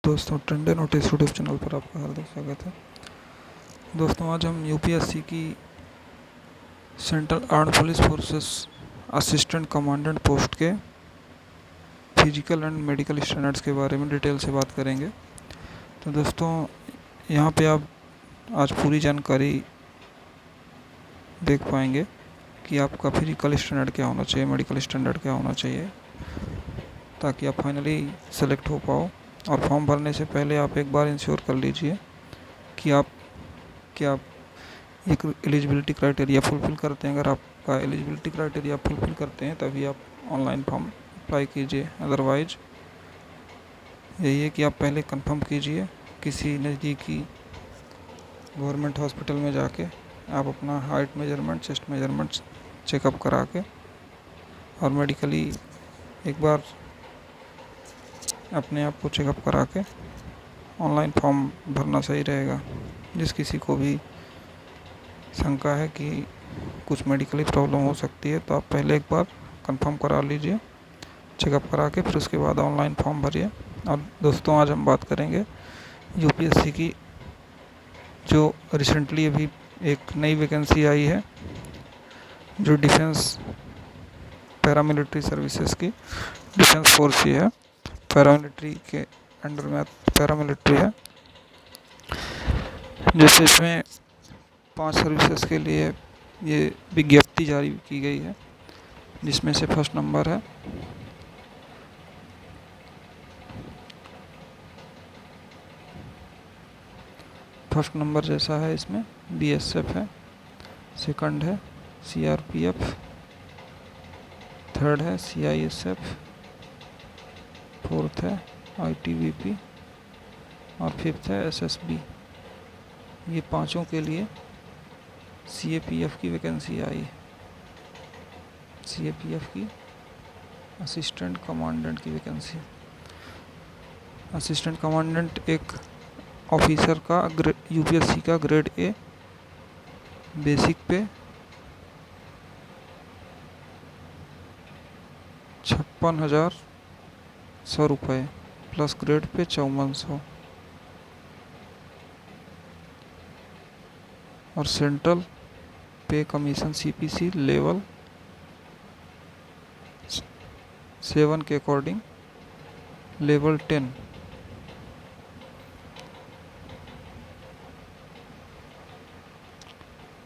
दोस्तों, trend notice YouTube channel पर आपका हार्दिक स्वागत है। दोस्तों, आज हम यूपीएससी की central armed police forces assistant commandant post के फिजिकल एंड मेडिकल स्टैंडर्ड्स के बारे में डिटेल से बात करेंगे। तो दोस्तों, यहाँ पे आप आज पूरी जानकारी देख पाएंगे कि आपका फिजिकल स्टैंडर्ड क्या होना चाहिए, मेडिकल स्टैंडर्ड क्या होना चाहिए, ताकि आप फाइनली सेलेक्ट हो पाओ। और फॉर्म भरने से पहले आप एक बार इंश्योर कर लीजिए कि आप एक एलिजिबिलिटी क्राइटेरिया फुलफ़िल करते हैं। अगर आपका एलिजिबिलिटी क्राइटेरिया फुलफ़िल करते हैं तभी आप ऑनलाइन फॉर्म अप्लाई कीजिए। अदरवाइज यही है कि आप पहले कंफर्म कीजिए किसी नज़दीकी गवर्नमेंट हॉस्पिटल में जाके आप अपना height measurement, chest measurement checkup करा के और मेडिकली एक बार अपने आप को चेकअप करा के ऑनलाइन फॉर्म भरना सही रहेगा। जिस किसी को भी शंका है कि कुछ मेडिकली प्रॉब्लम हो सकती है तो आप पहले एक बार कंफर्म करा लीजिए, चेकअप करा के फिर उसके बाद ऑनलाइन फॉर्म भरिए। और दोस्तों, आज हम बात करेंगे यूपीएससी की जो रिसेंटली अभी एक नई वैकेंसी आई है, जो डिफेंस पैरामिलिट्री सर्विसेज की डिफेंस फोर्स ही है, पैरामिलिट्री के अंडर में पैरामिलिट्री है। जैसे इसमें 5 सर्विसेज के लिए ये विज्ञप्ति जारी की गई है, जिसमें से फर्स्ट नंबर है जैसा है इसमें बीएसएफ है, सेकंड है सीआरपीएफ, थर्ड है सीआईएसएफ, फोर्थ है आईटीबीपी और फिफ्थ है एसएसबी। ये पांचों के लिए सीएपीएफ की वैकेंसी आई है। सीएपीएफ की असिस्टेंट कमांडेंट की वैकेंसी। असिस्टेंट कमांडेंट एक ऑफिसर का यूपीएससी का ग्रेड ए बेसिक पे 56,100 रुपये प्लस ग्रेड पे 5400 और सेंट्रल पे कमीशन सीपीसी लेवल 7 के according level 10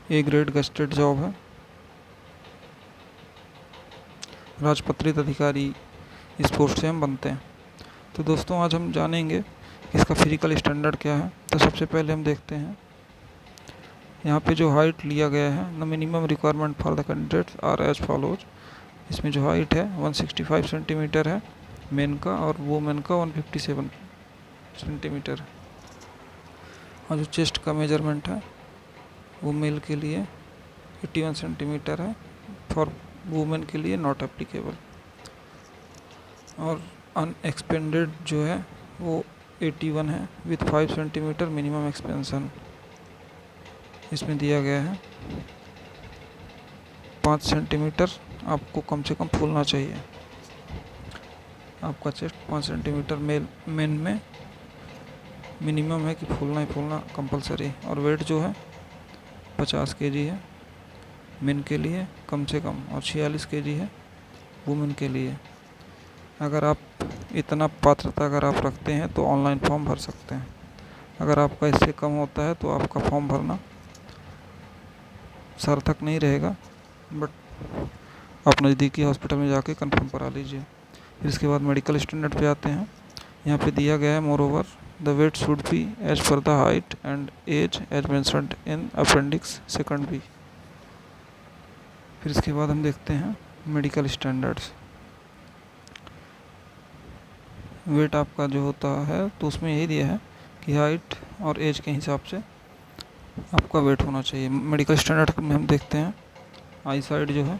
A grade gazetted job है। राजपत्रित अधिकारी इस पोस्ट से हम बनते हैं। तो दोस्तों, आज हम जानेंगे इसका फिजिकल स्टैंडर्ड क्या है। तो सबसे पहले हम देखते हैं यहाँ पे जो हाइट लिया गया है, the minimum requirement for the candidates are as follows. इसमें जो हाइट है 165 सेंटीमीटर है मेन का, और वुमेन का 157 सेंटीमीटर है। और जो चेस्ट का मेजरमेंट है वो मेल के लिए 81 सेंटीमीटर है, फॉर वुमेन के लिए नॉट एप्लीकेबल। और अनएक्सपेंडेड जो है वो 81 है विथ 5 सेंटीमीटर मिनिमम एक्सपेंशन। इसमें दिया गया है 5 सेंटीमीटर आपको कम से कम फूलना चाहिए। आपका चेस्ट 5 सेंटीमीटर मेन में मिनिमम है कि फूलना ही फूलना कंपलसरी। और वेट जो है 50 केजी है मेन के लिए कम से कम, और 46 केजी है वुमेन के लिए। अगर आप इतना पात्रता अगर आप रखते हैं तो ऑनलाइन फॉर्म भर सकते हैं। अगर आपका इससे कम होता है तो आपका फॉर्म भरना सार्थक नहीं रहेगा, बट आप नज़दीकी हॉस्पिटल में जाके कंफर्म करा लीजिए। फिर इसके बाद मेडिकल स्टैंडर्ड पे आते हैं। यहाँ पे दिया गया है moreover the weight should be as per the height and age as mentioned in appendix second B. फिर इसके बाद हम देखते हैं मेडिकल स्टैंडर्ड्स। वेट आपका जो होता है तो उसमें यही दिया है कि हाइट और एज के हिसाब से आपका वेट होना चाहिए। मेडिकल स्टैंडर्ड में हम देखते हैं आई साइड जो है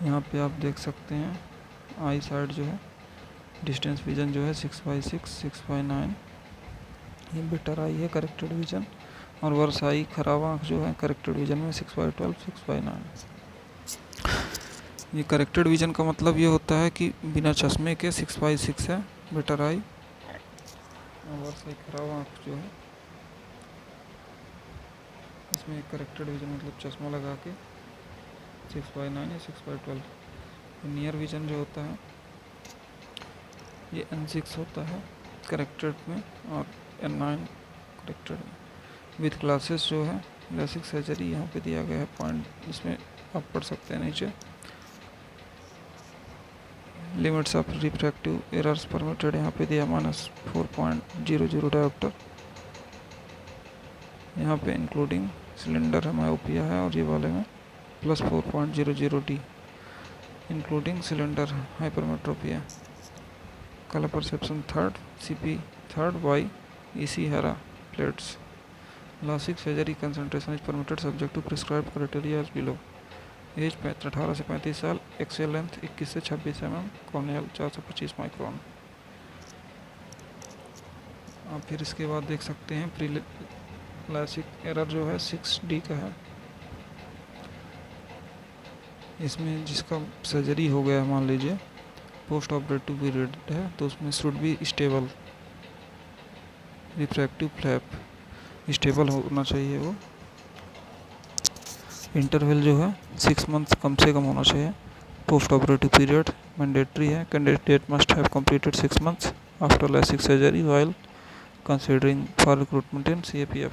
यहाँ पे आप देख सकते हैं आई साइड जो है डिस्टेंस विजन जो है 6/6, 6/9 ये बेटर आई है करेक्टेड विजन। और वर्स आई खराब आँख जो है करेक्टेड विजन में 6/12, 6/9। ये करेक्टेड विजन का मतलब ये होता है कि बिना चश्मे के 6/6 है बेटर आई, और सही खराब आँख जो है, इसमें करेक्टेड विजन मतलब चश्मा लगा के 6/9 या 6/12। नियर विजन जो होता है ये N6 होता है करेक्टेड में, और N9 करेक्टेड में। विथ ग्लासेस जो है लेसिक सर्जरी यहाँ पे दिया गया है पॉइंट, इसमें आप पढ़ सकते हैं नीचे। Limits of refractive errors permitted यहाँ पे दिया -4.00 डायोप्टर। यहाँ पे इंक्लूडिंग सिलेंडर है, मायोपिया है, और ये वाले में +4.00 D including cylinder hypermetropia. Colour perception third, CP third by EC हेरा plates. LASIK surgery concentration is permitted subject to prescribe criteria as below. Age 18 से 35 साल, एक्सेल लेंथ 21 से 26 mm, कॉर्नियल 425 माइक्रोन। आप फिर इसके बाद देख सकते हैं प्री LASIK एरर जो है 6D का है। इसमें जिसका सर्जरी हो गया मान लीजिए, पोस्ट ऑपरेटिव पीरियड है, तो उसमें should be stable refractive flap, stable होना चाहिए वो। इंटरवल जो है 6 मंथ कम से कम होना चाहिए। पोस्ट ऑपरेटिव पीरियड मैंडेटरी है। Candidate must have completed 6 months after LASIK surgery while considering for recruitment in CAPF।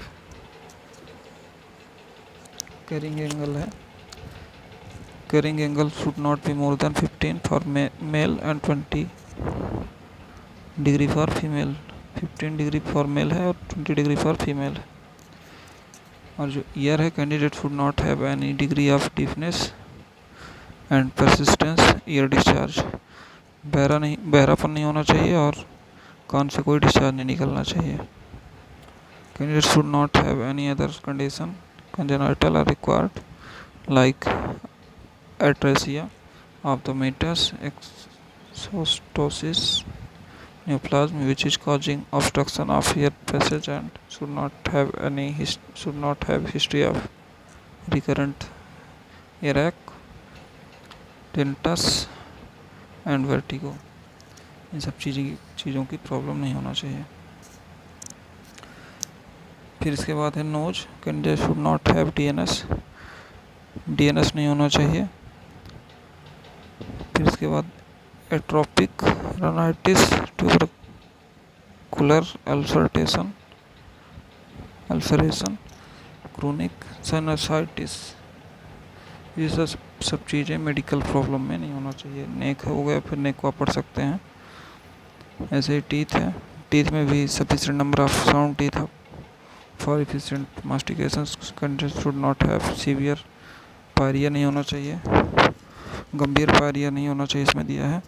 Carrying angle है, carrying angle should not be more than 15 for male and 20 degree for female. 15 degree for male है और 20 degree for female है। और जो ear है, candidate should not have any degree of deafness and persistence ear discharge. बहरापन नहीं होना चाहिए और कान से कोई डिस्चार्ज नहीं निकलना चाहिए। Candidate should not have any other condition congenital or required like atresia of the meatus, exostosis, neoplasm which is causing obstruction of air passage, and should not have history of recurrent earache, tinnitus and vertigo। इन सब चीज़ों की problem नहीं होना चाहिए। फिर इसके बाद है nose. Candidate should not have DNS नहीं होना चाहिए। फिर इसके बाद atrophic rhinitis, tubercular ulceration, chronic sinusitis, ये सब चीज़ें मेडिकल प्रॉब्लम में नहीं होना चाहिए। नेक हो गया, फिर नेक को आप पढ़ सकते हैं। ऐसे ही टीथ है, टीथ में भी sufficient number of sound teeth for efficient mastication. Candidate should not have severe pyorrhoea नहीं होना चाहिए, गंभीर पायरिया नहीं होना चाहिए, इसमें दिया है।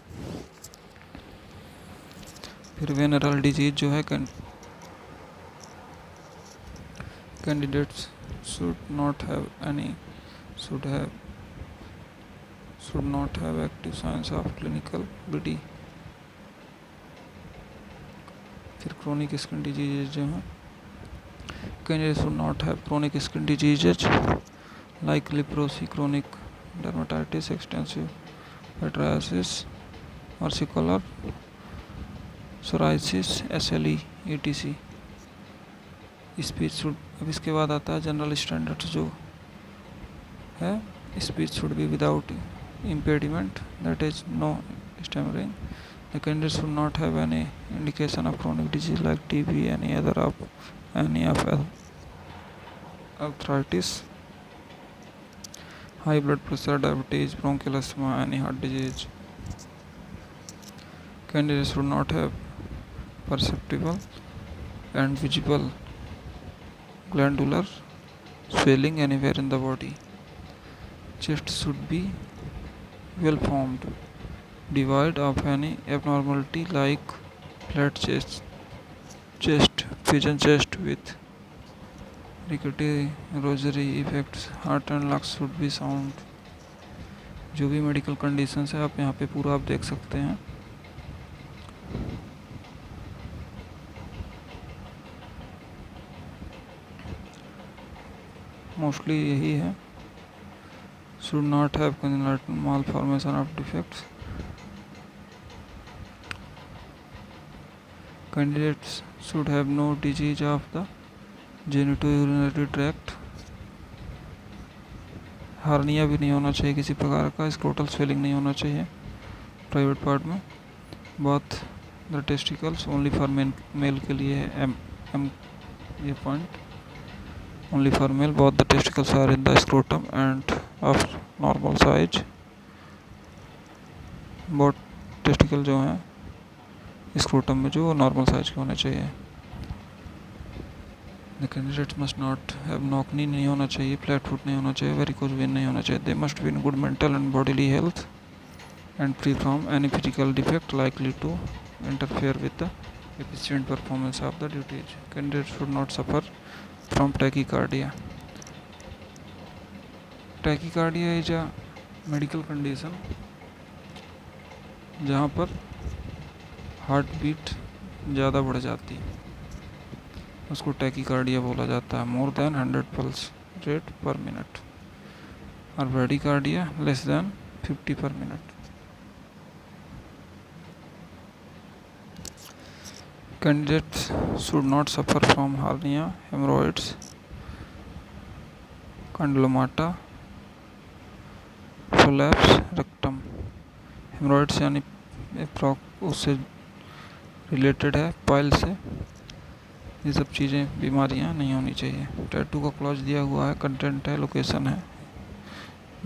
फिर वेनरल डिजीज जो है, candidates should not have active signs of clinical BD। फिर क्रोनिक स्किन डिजीजेज जो हैं, candidate should not have chronic skin diseases like leprosy, chronic dermatitis, extensive pityriasis, orbicular psoriasis, SLE, ETC। Speech should, अब इसके बाद आता है general standards जो है, speech should be without impediment, that is no stammering. The candidate should not have any indication of chronic disease like TB, any of arthritis, high blood pressure, diabetes, bronchial asthma, any heart disease। Candidates should not have perceptible and visible glandular swelling anywhere in the body. Chest should be well formed, devoid of any abnormality like flat chest, pigeon chest with rickety rosary effects. Heart and lungs should be sound। जो भी medical conditions है आप यहाँ पे पूरा आप देख सकते हैं। मोस्टली यही है। should not have congenital malformation of defects. Candidates should have no disease of the genitourinary tract. Hernia भी नहीं होना चाहिए किसी प्रकार का, स्क्रोटल स्वेलिंग नहीं होना चाहिए प्राइवेट पार्ट में। Both the testicles only for male के लिए है एम ये point, only for male. Both the testicles are in the scrotum and of normal size. Both testicle जो हैं स्क्रोटम में जो नॉर्मल साइज के होने चाहिए। The candidates must not have knock knee नहीं होना चाहिए, फ्लैट फुट नहीं होना चाहिए, वेरिकोज वेन नहीं होना चाहिए। They must be in good mental and bodily health and free from any physical defect likely to interfere with the efficient performance of the duties. Candidates should not suffer from tachycardia. Tachycardia is a medical condition जहाँ पर heart beat ज़्यादा बढ़ जाती है, उसको tachycardia बोला जाता है। More than 100 pulse rate per minute, और bradycardia less than 50 per minute. Candidates should not suffer from hernia, hemorrhoids, condylomata, prolapse rectum। Haemorrhoids यानी उससे रिलेटेड है, पाइल से, ये सब चीज़ें बीमारियां नहीं होनी चाहिए। टैटू का क्लॉज दिया हुआ है, कंटेंट है, लोकेशन है,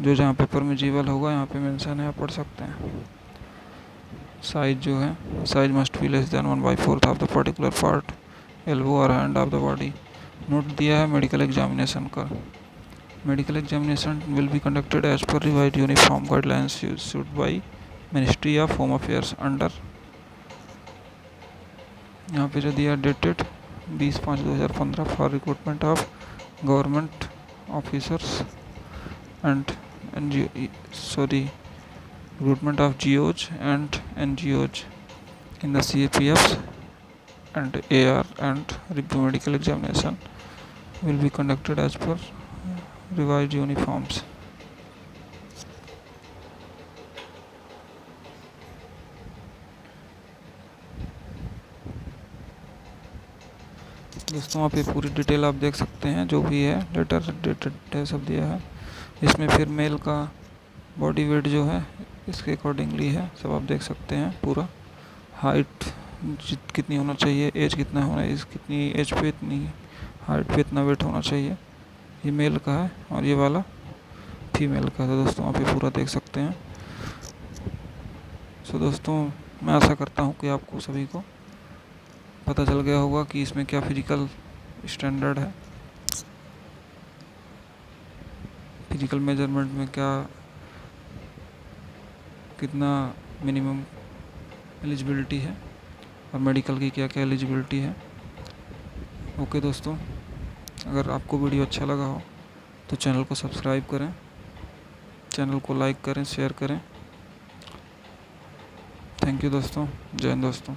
जो जहाँ पेपर में जीवल होगा यहाँ पे मेंशन है, आप पढ़ सकते हैं। साइज जो है, size must be less than 1/4 of the particular part, elbow और hand of the body. Note दिया है मेडिकल एग्जामिनेशन का। Medical examination will be conducted as per revised uniform guidelines issued by ministry of home affairs under, यहाँ पे जो दिया dated 20/5/2015 for recruitment of government officers and recruitment of GOs and NGOs in the CAPFs and AR, and review medical examination will be conducted as per revised uniforms. दोस्तों आप ये पूरी detail आप देख सकते हैं, जो भी है लेटर डेटेड सब दिया है इसमें। फिर मेल का बॉडी वेट जो है इसके अकॉर्डिंगली है, सब आप देख सकते हैं पूरा। हाइट कितनी होना चाहिए, एज कितना होना है, कितनी एज पे इतनी हाइट पे इतना वेट होना चाहिए, ये मेल का है, और ये वाला फीमेल का है। तो दोस्तों आप ये पूरा देख सकते हैं। सो दोस्तों मैं आशा करता हूँ कि आपको सभी को पता चल गया होगा कि इसमें क्या फिजिकल स्टैंडर्ड है, फिजिकल मेजरमेंट में क्या कितना मिनिमम एलिजिबिलिटी है, और मेडिकल की क्या क्या एलिजिबिलिटी है। ओके दोस्तों, अगर आपको वीडियो अच्छा लगा हो तो चैनल को सब्सक्राइब करें, चैनल को लाइक करें, शेयर करें। थैंक यू दोस्तों, जय हिंद दोस्तों।